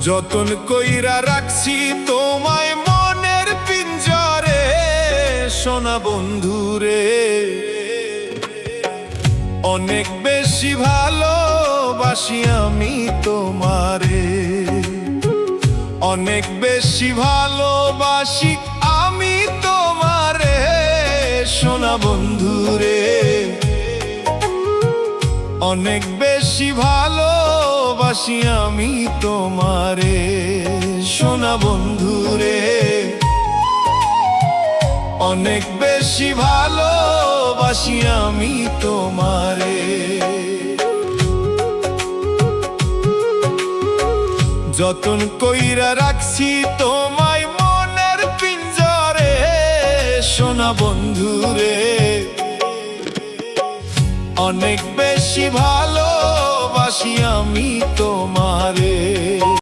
যতন কইরা রাখছি তোমায় মনের পিঞ্জরে, সোনা বন্ধুরে। অনেক বেশি ভালোবাসি আমি তোমারে, অনেক বেশি ভালোবাসি আমি তোমারে, সোনা বন্ধুরে। অনেক বেশি ভালোবাসি আমি তোমারে, সোনা বন্ধুরে। অনেক বেশি ভালোবাসি আমি তোমারে। যতন কইরা রাখছি তোমায় মনের পিঞ্জরে, সোনা বন্ধুরে। অনেক বেশি ভালোবাসি আমি তোমারে।